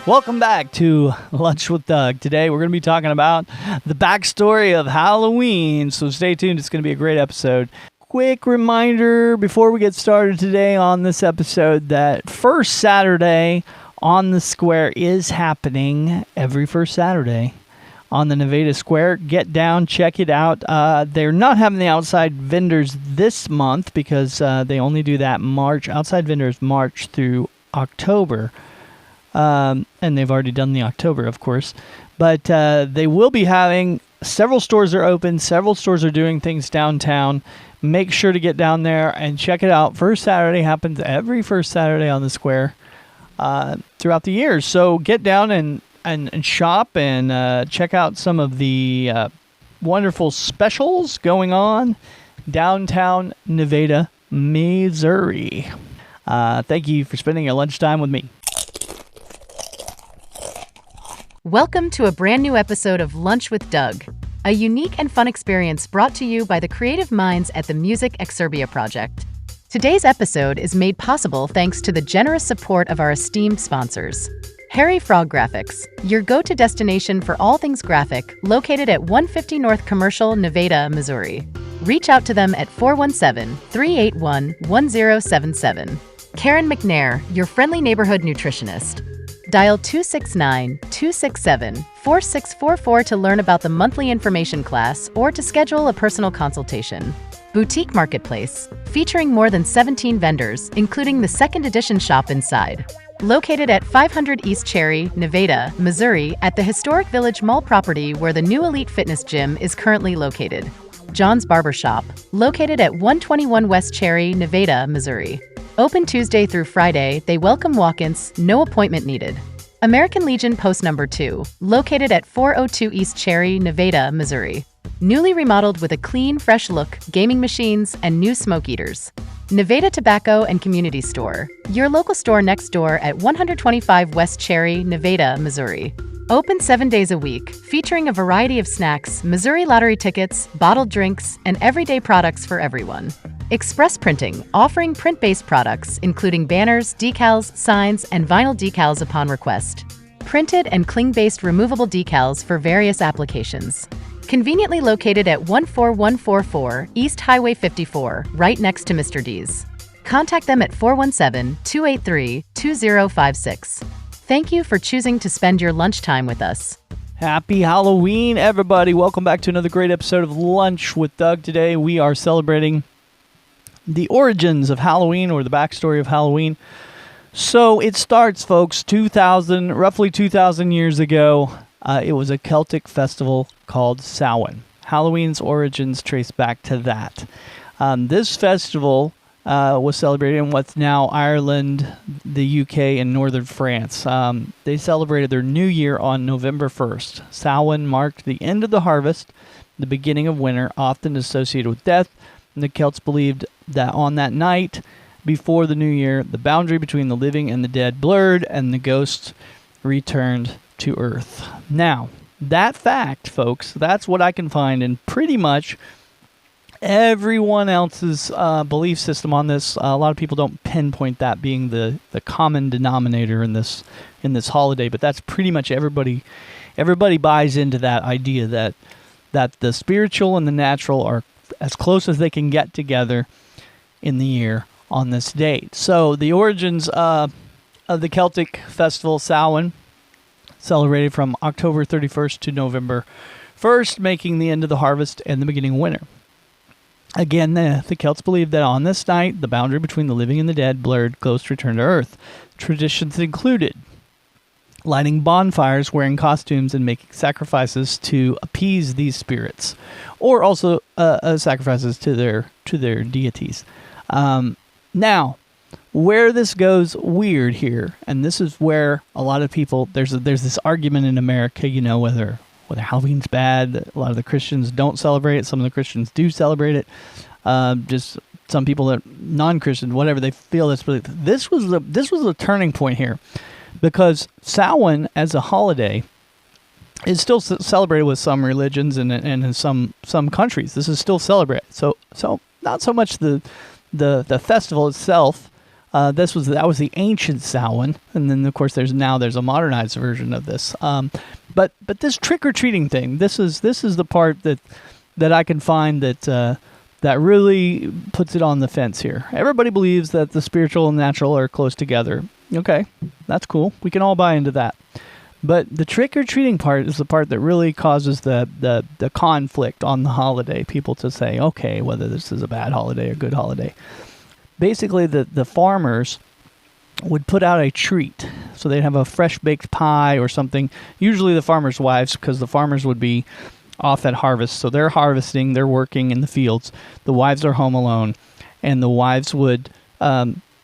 Welcome back to Lunch with Doug. Today we're going to be talking about the backstory of Halloween, so stay tuned. It's going to be a great episode. Quick reminder before we get started today on this episode that first Saturday on the square is happening every first Saturday on the Nevada Square. Get down, check it out. They're not having the outside vendors this month because they only do that outside vendors March through October. And they've already done the October, of course. But they will be having several stores are open. Several stores are doing things downtown. Make sure to get down there and check it out. First Saturday happens every first Saturday on the square throughout the years. So get down and shop and check out some of the wonderful specials going on downtown Nevada, Missouri. Thank you for spending your lunchtime with me. Welcome to a brand new episode of Lunch with Doug, a unique and fun experience brought to you by the creative minds at the Music Exurbia Project. Today's episode is made possible thanks to the generous support of our esteemed sponsors. Harry Frog Graphics, your go-to destination for all things graphic, located at 150 North Commercial, Nevada, Missouri. Reach out to them at 417-381-1077. Karen McNair, your friendly neighborhood nutritionist. Dial 269-267-4644 to learn about the monthly information class or to schedule a personal consultation. Boutique Marketplace, featuring more than 17 vendors, including the second edition shop inside. Located at 500 East Cherry, Nevada, Missouri, at the historic Village Mall property where the new Elite Fitness Gym is currently located. John's Barbershop, located at 121 West Cherry, Nevada, Missouri. Open Tuesday through Friday, they welcome walk-ins, no appointment needed. American Legion Post No. 2, located at 402 East Cherry, Nevada, Missouri. Newly remodeled with a clean, fresh look, gaming machines, and new smoke eaters. Nevada Tobacco and Community Store, your local store next door at 125 West Cherry, Nevada, Missouri. Open 7 days a week, featuring a variety of snacks, Missouri Lottery tickets, bottled drinks, and everyday products for everyone. Express Printing, offering print-based products, including banners, decals, signs, and vinyl decals upon request. Printed and cling-based removable decals for various applications. Conveniently located at 14144 East Highway 54, right next to Mr. D's. Contact them at 417-283-2056. Thank you for choosing to spend your lunchtime with us. Happy Halloween, everybody. Welcome back to another great episode of Lunch with Doug. Today we are celebrating the origins of Halloween, or the backstory of Halloween. So it starts, folks, roughly 2,000 years ago. It was a Celtic festival called Samhain. Halloween's origins trace back to that. This festival was celebrated in what's now Ireland, the UK, and northern France. They celebrated their new year on November 1st. Samhain marked the end of the harvest, the beginning of winter, often associated with death. And the Celts believed that on that night before the new year, the boundary between the living and the dead blurred and the ghosts returned to Earth. Now, that fact, folks, that's what I can find in pretty much everyone else's belief system on this. A lot of people don't pinpoint that being the common denominator in this holiday, but that's pretty much everybody buys into that idea that the spiritual and the natural are as close as they can get together in the year on this date. So the origins of the Celtic festival Samhain celebrated from October 31st to November 1st, making the end of the harvest and the beginning of winter. Again, the Celts believed that on this night, the boundary between the living and the dead blurred, ghosts returned to Earth. Traditions included lighting bonfires, wearing costumes, and making sacrifices to appease these spirits, or also sacrifices to their deities. Now, where this goes weird here, and this is where a lot of people, there's this argument in America, whether Halloween's bad. A lot of the Christians don't celebrate it. Some of the Christians do celebrate it. Just some people that non-Christian, whatever, they feel this. But this was a turning point here, because Samhain as a holiday is still celebrated with some religions and in some countries. This is still celebrated. So not so much the festival itself, That was the ancient Samhain, and then of course there's a modernized version of this. But this trick or treating thing, this is the part that I can find that really puts it on the fence here. Everybody believes that the spiritual and natural are close together. Okay, that's cool. We can all buy into that. But the trick-or-treating part is the part that really causes the conflict on the holiday. People to say, okay, whether this is a bad holiday or good holiday. Basically, the farmers would put out a treat. So they'd have a fresh-baked pie or something. Usually the farmers' wives, because the farmers would be off at harvest. So they're harvesting, they're working in the fields. The wives are home alone. And the wives would...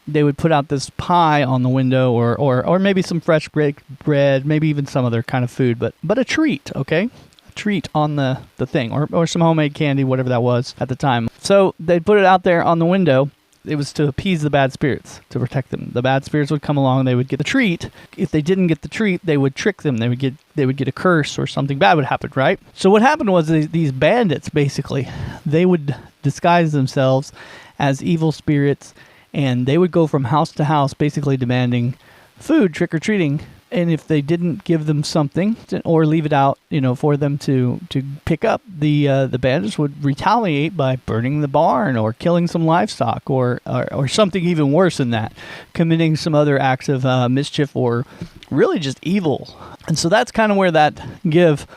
they would put out this pie on the window or maybe some fresh baked bread, maybe even some other kind of food, but a treat, okay? A treat on the thing, or some homemade candy, whatever that was at the time. So they'd put it out there on the window. It was to appease the bad spirits, to protect them. The bad spirits would come along, they would get the treat. If they didn't get the treat, they would trick them. They would get a curse or something bad would happen, right? So what happened was these bandits, basically, they would disguise themselves as evil spirits, and they would go from house to house basically demanding food, trick-or-treating. And if they didn't give them something or leave it out, for them to pick up, the bandits would retaliate by burning the barn or killing some livestock or something even worse than that, committing some other acts of mischief or really just evil. And so that's kind of where that give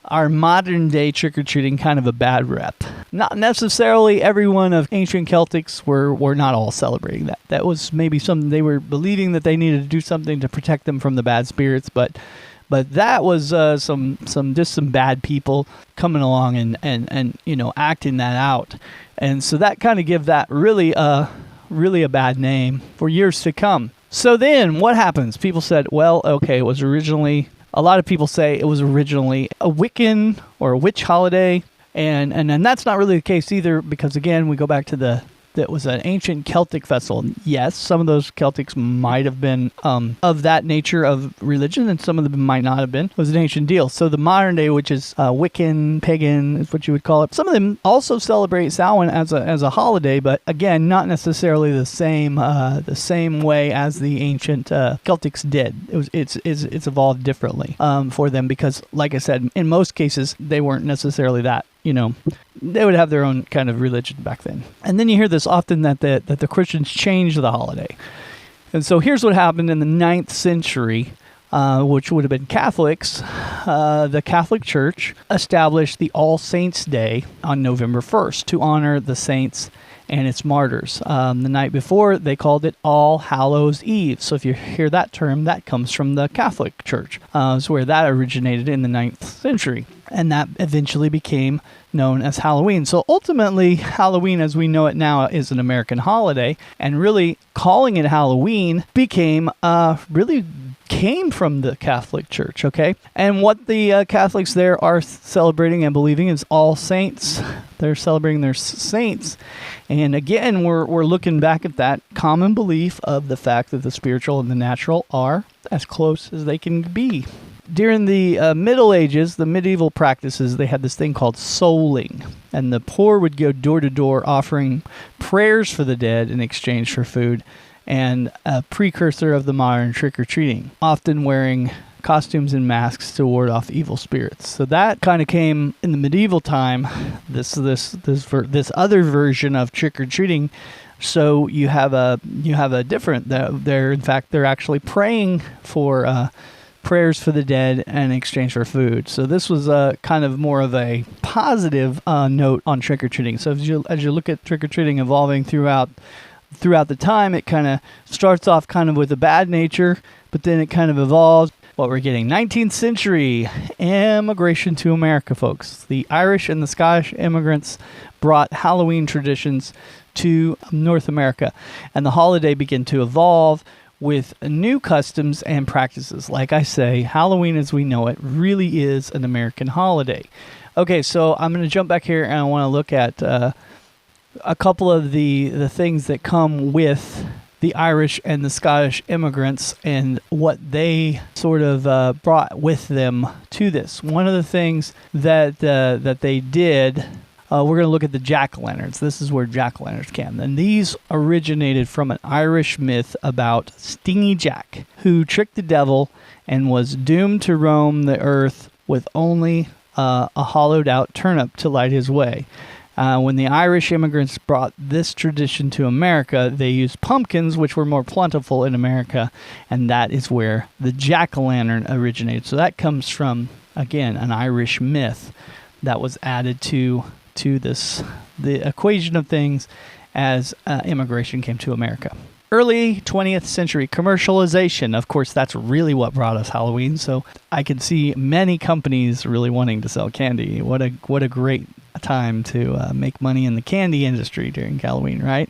our modern day trick-or-treating kind of a bad rep. Not necessarily everyone of ancient Celtics were not all celebrating that. That was maybe something they were believing that they needed to do something to protect them from the bad spirits, but that was some bad people coming along and acting that out. And so that kind of give that really a bad name for years to come. So then what happens? People said, well, okay, it was originally... A lot of people say it was originally a Wiccan or a witch holiday, and that's not really the case either, because again, we go back to that was an ancient Celtic festival. Yes, some of those Celtics might have been of that nature of religion, and some of them might not have been. It was an ancient deal. So the modern day, which is Wiccan, pagan, is what you would call it. Some of them also celebrate Samhain as a holiday, but again, not necessarily the same way as the ancient Celtics did. It's evolved differently for them because, like I said, in most cases they weren't necessarily that. They would have their own kind of religion back then. And then you hear this often that the Christians changed the holiday. And so here's what happened in the 9th century, which would have been Catholics. The Catholic Church established the All Saints' Day on November 1st to honor the saints and its martyrs. The night before, they called it All Hallows Eve. So if you hear that term, that comes from the Catholic Church. It's where that originated in the 9th century. And that eventually became known as Halloween. So ultimately, Halloween as we know it now is an American holiday. And really calling it Halloween really came from the Catholic Church, okay? And what the Catholics there are celebrating and believing is All Saints. They're celebrating their saints. And again, we're looking back at that common belief of the fact that the spiritual and the natural are as close as they can be. During the Middle Ages, the medieval practices, they had this thing called souling. And the poor would go door to door offering prayers for the dead in exchange for food, and a precursor of the modern trick-or-treating, often wearing costumes and masks to ward off evil spirits. So that kind of came in the medieval time, this other version of trick-or-treating. So you have a different, they're actually praying for prayers for the dead in exchange for food. So this was kind of more of a positive note on trick-or-treating. So as you look at trick-or-treating evolving throughout the time, it kind of starts off kind of with a bad nature, but then it kind of evolves. What we're getting, 19th century immigration to America, folks. The Irish and the Scottish immigrants brought Halloween traditions to North America, and the holiday began to evolve with new customs and practices. Like I say, Halloween as we know it really is an American holiday. Okay, so I'm going to jump back here and I want to look at a couple of the things that come with the Irish and the Scottish immigrants and what they sort of brought with them to this. One of the things that they did we're going to look at the jack-o'-lanterns. This is where jack-o'-lanterns came. And these originated from an Irish myth about Stingy Jack, who tricked the devil and was doomed to roam the earth with only a hollowed-out turnip to light his way. When the Irish immigrants brought this tradition to America, they used pumpkins, which were more plentiful in America, and that is where the jack-o'-lantern originated. So that comes from, again, an Irish myth that was added to the equation of things as immigration came to America. Early 20th century commercialization, of course, that's really what brought us Halloween. So I can see many companies really wanting to sell candy. What a great time to make money in the candy industry during Halloween, right?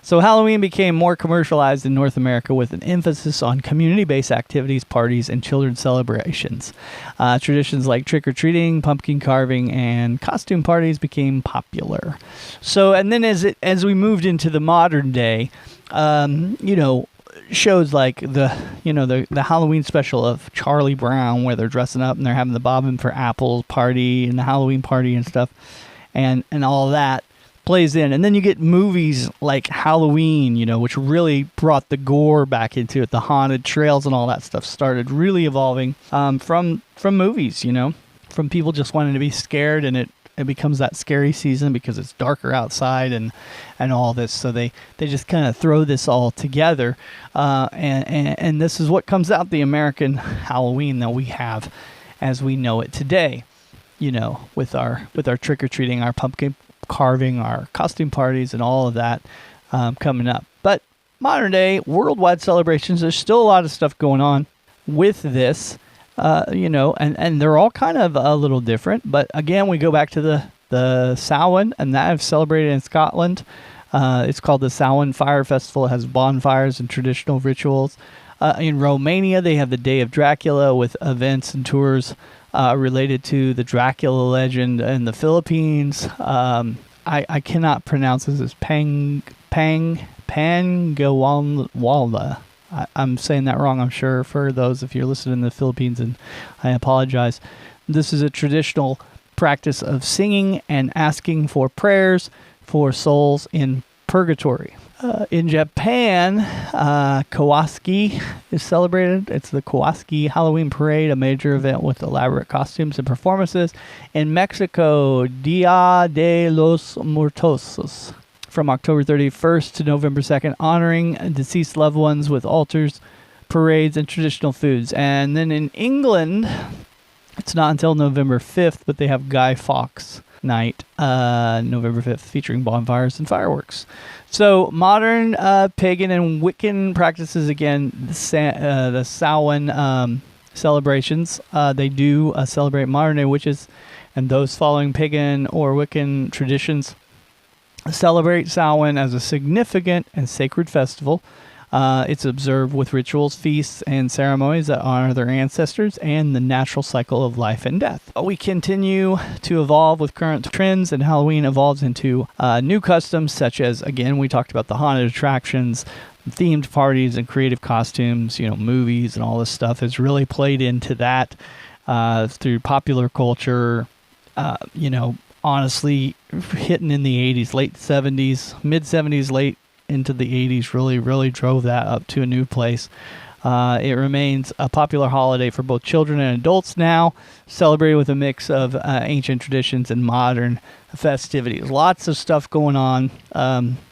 So Halloween became more commercialized in North America with an emphasis on community-based activities, parties, and children's celebrations. Traditions like trick-or-treating, pumpkin carving, and costume parties became popular. So, and then as we moved into the modern day, shows like the Halloween special of Charlie Brown, where they're dressing up and they're having the Bobbin for Apples party and the Halloween party and stuff, and all that plays in. And then you get movies like Halloween, which really brought the gore back into it. The haunted trails and all that stuff started really evolving from movies, from people just wanting to be scared, and it becomes that scary season because it's darker outside and all this. So they just kind of throw this all together, and this is what comes out the American Halloween that we have as we know it today. With our trick-or-treating, our pumpkin carving, our costume parties, and all of that coming up. But modern day worldwide celebrations, there's still a lot of stuff going on with this. And they're all kind of a little different. But again, we go back to the Samhain, and that is celebrated in Scotland. It's called the Samhain Fire Festival. It has bonfires and traditional rituals. In Romania, they have the Day of Dracula with events and tours related to the Dracula legend. In the Philippines, I cannot pronounce this as Panganwala. I'm saying that wrong, I'm sure, for those if you're listening in the Philippines, and I apologize. This is a traditional practice of singing and asking for prayers for souls in purgatory. In Japan, Kawasaki is celebrated. It's the Kawasaki Halloween Parade, a major event with elaborate costumes and performances. In Mexico, Dia de los Muertos, from October 31st to November 2nd, honoring deceased loved ones with altars, parades, and traditional foods. And then in England, it's not until November 5th, but they have Guy Fawkes Night, November 5th, featuring bonfires and fireworks. So modern pagan and Wiccan practices, again, the Samhain celebrations, they do celebrate modern-day witches, and those following pagan or Wiccan traditions celebrate Samhain as a significant and sacred festival. It's observed with rituals, feasts, and ceremonies that honor their ancestors and the natural cycle of life and death. We continue to evolve with current trends, and Halloween evolves into new customs, such as, again, we talked about the haunted attractions, themed parties, and creative costumes, movies and all this stuff has really played into that through popular culture, honestly, hitting in the 80s, late 70s, mid 70s, late into the 80s, really drove that up to a new place. It remains a popular holiday for both children and adults now, celebrated with a mix of ancient traditions and modern festivities. Lots of stuff going on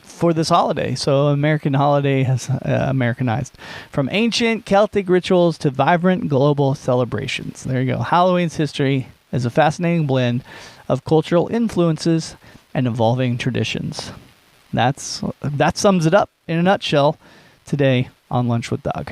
for this holiday. So American holiday has Americanized. From ancient Celtic rituals to vibrant global celebrations. There you go. Halloween's history is a fascinating blend of cultural influences and evolving traditions. That sums it up in a nutshell today on Lunch with Doug.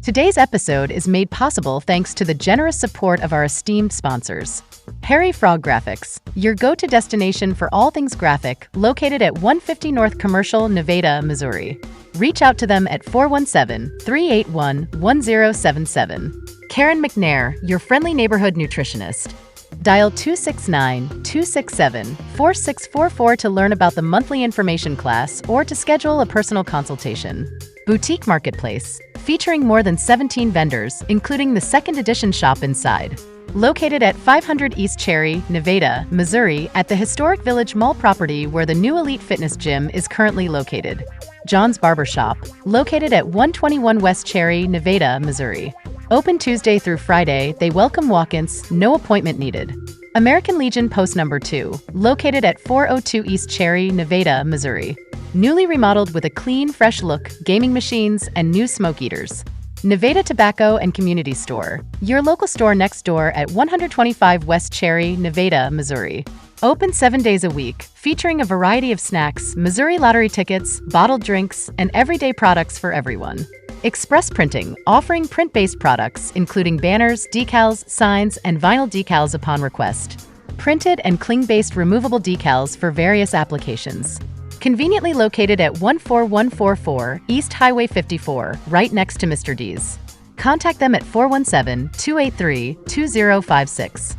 Today's episode is made possible thanks to the generous support of our esteemed sponsors. Harry Frog Graphics, your go-to destination for all things graphic, located at 150 North Commercial, Nevada, Missouri. Reach out to them at 417-381-1077. Karen McNair, your friendly neighborhood nutritionist. Dial 269-267-4644 to learn about the monthly information class or to schedule a personal consultation. Boutique Marketplace, featuring more than 17 vendors, including the second edition shop inside. located at 500 East Cherry, Nevada, Missouri, at the historic Village Mall property where the new Elite Fitness Gym is currently located. John's Barbershop, located at 121 West Cherry, Nevada, Missouri. Open Tuesday through Friday, they welcome walk-ins, no appointment needed. American Legion Post Number 2, located at 402 East Cherry, Nevada, Missouri. Newly remodeled with a clean, fresh look, gaming machines, and new smoke eaters. Nevada Tobacco and Community Store, your local store next door at 125 West Cherry, Nevada, Missouri. Open 7 days a week, featuring a variety of snacks, Missouri lottery tickets, bottled drinks, and everyday products for everyone. Express Printing, offering print-based products, including banners, decals, signs, and vinyl decals upon request. Printed and cling-based removable decals for various applications. Conveniently located at 14144 East Highway 54, right next to Mr. D's. Contact them at 417-283-2056.